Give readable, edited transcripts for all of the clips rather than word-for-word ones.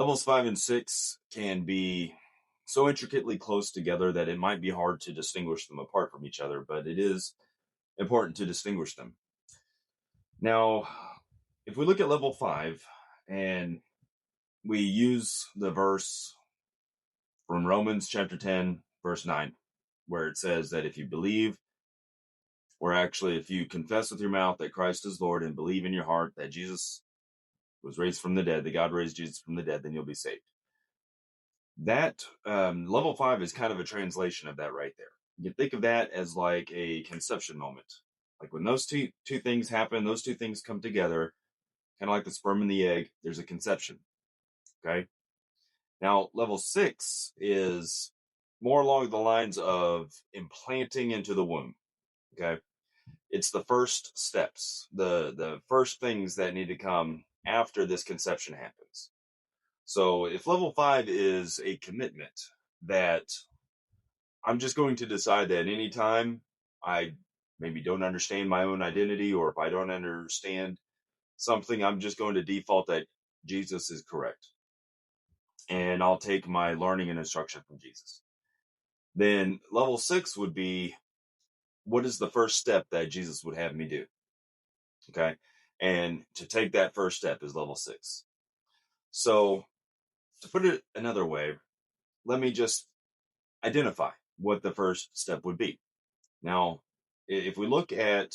Levels 5 and 6 can be so intricately close together that it might be hard to distinguish them apart from each other, but it is important to distinguish them. Now, if we look at level 5 and we use the verse from Romans chapter 10, verse 9, where it says that if you believe, or actually if you confess with your mouth that Christ is Lord and believe in your heart that Jesus was raised from the dead, that God raised Jesus from the dead, then you'll be saved. That level 5 is kind of a translation of that right there. You can think of that as like a conception moment. Like when those two things happen, those two things come together, kind of like the sperm and the egg, there's a conception. Okay. Now, level 6 is more along the lines of implanting into the womb. Okay. It's the first steps, the first things that need to come after this conception happens. So if level 5 is a commitment that I'm just going to decide that anytime I maybe don't understand my own identity, or if I don't understand something, I'm just going to default that Jesus is correct. And I'll take my learning and instruction from Jesus. Then level 6 would be, what is the first step that Jesus would have me do? Okay. And to take that first step is level 6. So to put it another way, let me just identify what the first step would be. Now, if we look at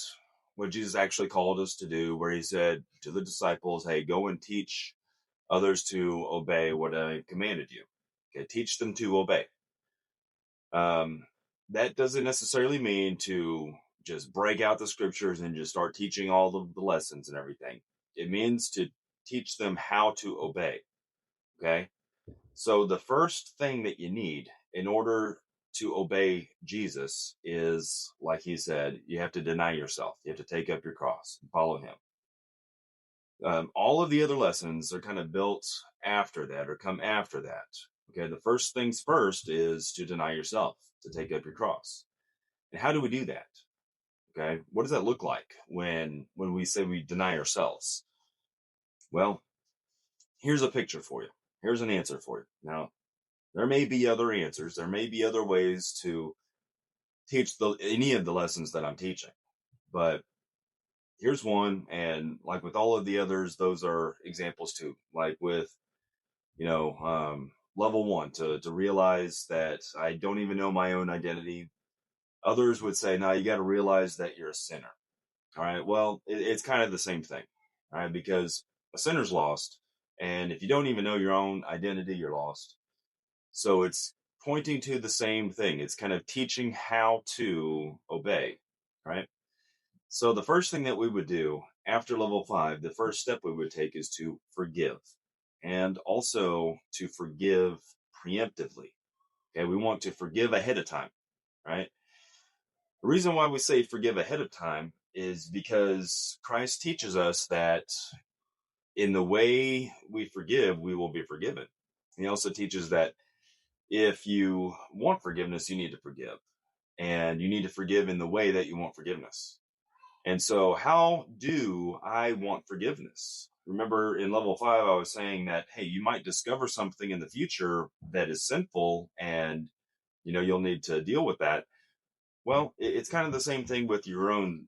what Jesus actually called us to do, where he said to the disciples, hey, go and teach others to obey what I commanded you. Okay, teach them to obey. That doesn't necessarily mean to just break out the scriptures and just start teaching all of the lessons and everything. It means to teach them how to obey. Okay. So the first thing that you need in order to obey Jesus is, like he said, you have to deny yourself. You have to take up your cross and follow him. All of the other lessons are kind of built after that, or come after that. Okay. The first things first is to deny yourself, to take up your cross. And how do we do that? Okay. What does that look like when we say we deny ourselves? Well, here's a picture for you. Here's an answer for you. Now, there may be other answers. There may be other ways to teach any of the lessons that I'm teaching. But here's one. And like with all of the others, those are examples too. Like with, level 1, to realize that I don't even know my own identity. Others would say, no, you got to realize that you're a sinner. All right. Well, it's kind of the same thing. All right. Because a sinner's lost. And if you don't even know your own identity, you're lost. So it's pointing to the same thing. It's kind of teaching how to obey, right? So the first thing that we would do after level 5, the first step we would take is to forgive, and also to forgive preemptively. Okay, we want to forgive ahead of time, right? The reason why we say forgive ahead of time is because Christ teaches us that in the way we forgive, we will be forgiven. He also teaches that if you want forgiveness, you need to forgive. And you need to forgive in the way that you want forgiveness. And so how do I want forgiveness? Remember in level 5, I was saying that, hey, you might discover something in the future that is sinful, and, you'll need to deal with that. Well, it's kind of the same thing with your own,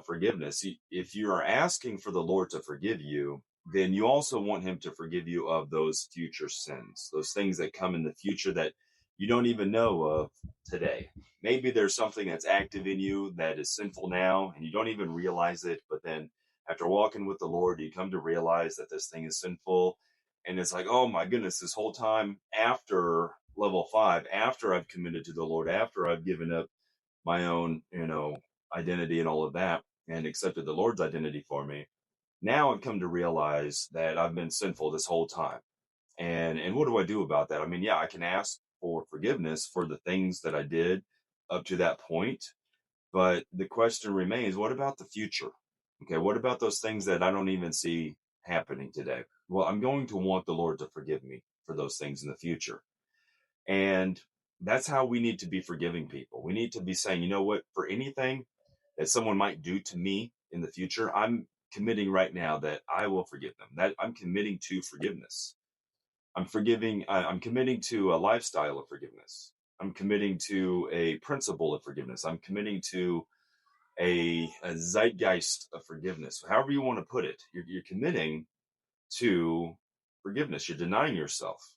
forgiveness. If you are asking for the Lord to forgive you, then you also want him to forgive you of those future sins, those things that come in the future that you don't even know of today. Maybe there's something that's active in you that is sinful now, and you don't even realize it. But then after walking with the Lord, you come to realize that this thing is sinful. And it's like, oh my goodness, this whole time after level 5, after I've committed to the Lord, after I've given up my own, identity and all of that, and accepted the Lord's identity for me, now I've come to realize that I've been sinful this whole time. And what do I do about that? I mean, yeah, I can ask for forgiveness for the things that I did up to that point. But the question remains, what about the future? Okay, what about those things that I don't even see happening today? Well, I'm going to want the Lord to forgive me for those things in the future. And that's how we need to be forgiving people. We need to be saying, you know what, for anything that someone might do to me in the future, I'm committing right now that I will forgive them, that I'm committing to forgiveness. I'm forgiving. I'm committing to a lifestyle of forgiveness. I'm committing to a principle of forgiveness. I'm committing to a zeitgeist of forgiveness. However you want to put it, you're committing to forgiveness. You're denying yourself.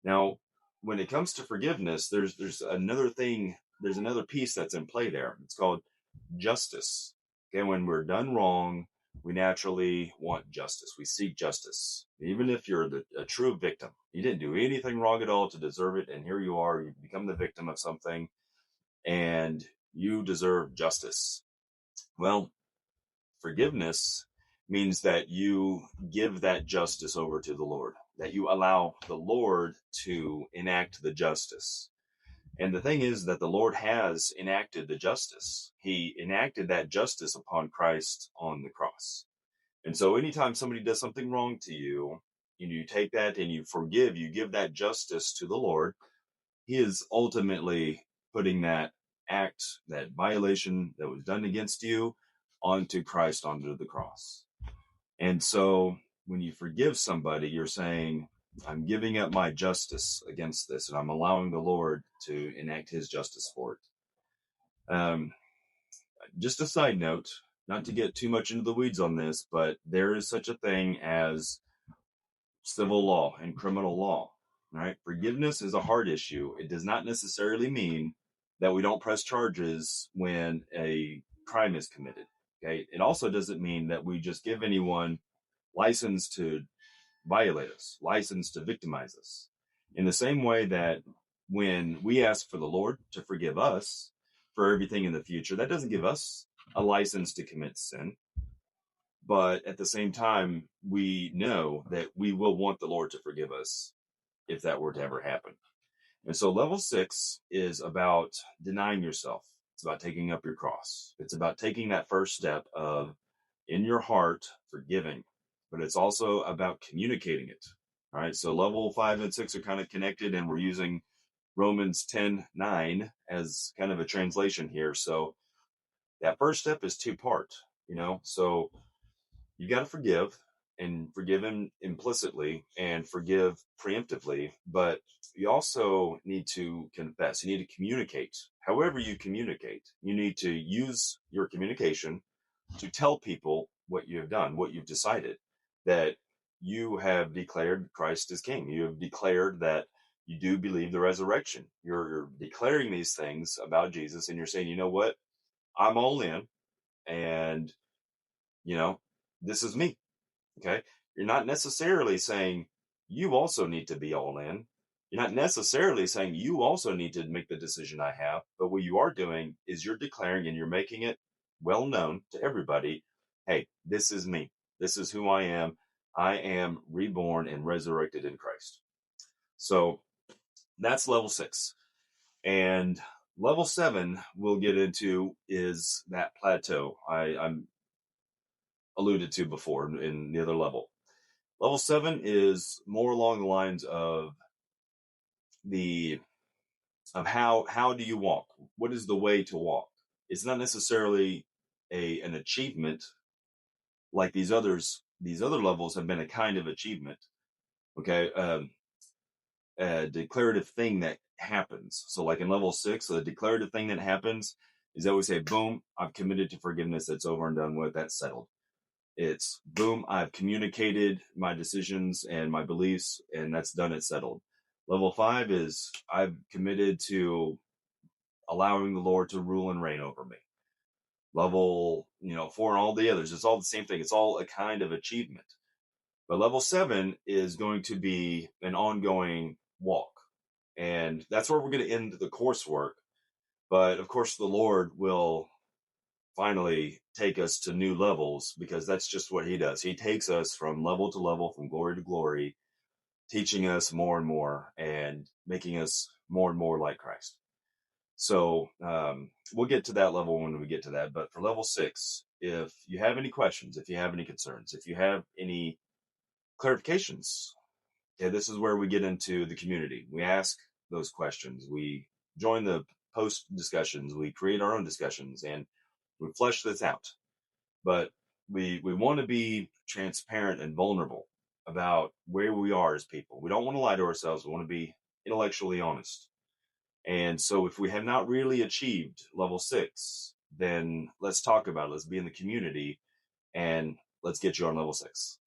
Now, when it comes to forgiveness, there's another thing. There's another piece that's in play there. It's called justice. Okay, when we're done wrong, we naturally want justice. We seek justice. Even if you're a true victim, you didn't do anything wrong at all to deserve it, and here you are, you become the victim of something, and you deserve justice. Well, forgiveness means that you give that justice over to the Lord, that you allow the Lord to enact the justice. And the thing is that the Lord has enacted the justice. He enacted that justice upon Christ on the cross. And so anytime somebody does something wrong to you, and you take that and you forgive, you give that justice to the Lord, He is ultimately putting that act, that violation that was done against you, onto Christ, onto the cross. And so when you forgive somebody, you're saying, I'm giving up my justice against this, and I'm allowing the Lord to enact His justice for it. Just a side note, not to get too much into the weeds on this, but there is such a thing as civil law and criminal law. Right? Forgiveness is a hard issue. It does not necessarily mean that we don't press charges when a crime is committed. Okay. It also doesn't mean that we just give anyone license to violate us, license to victimize us. In the same way that when we ask for the Lord to forgive us for everything in the future, that doesn't give us a license to commit sin. But at the same time, we know that we will want the Lord to forgive us if that were to ever happen. And so level 6 is about denying yourself. It's about taking up your cross. It's about taking that first step of, in your heart, forgiving. But it's also about communicating it. All right. So level 5 and 6 are kind of connected, and we're using Romans 10:9 as kind of a translation here. So that first step is two-part, So you got to forgive, and forgive him implicitly and forgive preemptively, but you also need to confess. You need to communicate. However you communicate, you need to use your communication to tell people what you have done, what you've decided, that you have declared Christ as King. You have declared that you do believe the resurrection. You're declaring these things about Jesus, and you're saying, you know what? I'm all in, and, this is me. Okay. You're not necessarily saying you also need to be all in. You're not necessarily saying you also need to make the decision I have. But what you are doing is you're declaring, and you're making it well known to everybody. Hey, this is me. This is who I am. I am reborn and resurrected in Christ. So that's level 6. And level 7 we'll get into is that plateau I'm alluded to before in the other level. Level 7 is more along the lines of how do you walk? What is the way to walk? It's not necessarily an achievement like these others. These other levels have been a kind of achievement. Okay, a declarative thing that happens. So, like in level 6, the declarative thing that happens is that we say, "Boom! I've committed to forgiveness. That's over and done with. That's settled." It's boom, I've communicated my decisions and my beliefs, and that's done, it's settled. Level 5 is I've committed to allowing the Lord to rule and reign over me. Level, 4 and all the others, it's all the same thing. It's all a kind of achievement. But level 7 is going to be an ongoing walk. And that's where we're going to end the coursework. But of course, the Lord will finally take us to new levels, because that's just what he does. He takes us from level to level, from glory to glory, teaching us more and more and making us more and more like Christ. So we'll get to that level when we get to that. But for level 6, if you have any questions, if you have any concerns, if you have any clarifications, this is where we get into the community. We ask those questions. We join the post discussions. We create our own discussions, and we flesh this out. But we want to be transparent and vulnerable. about where we are as people. We don't want to lie to ourselves. We want to be intellectually honest. And so if we have not really achieved level 6, then let's talk about it. Let's be in the community and let's get you on level 6.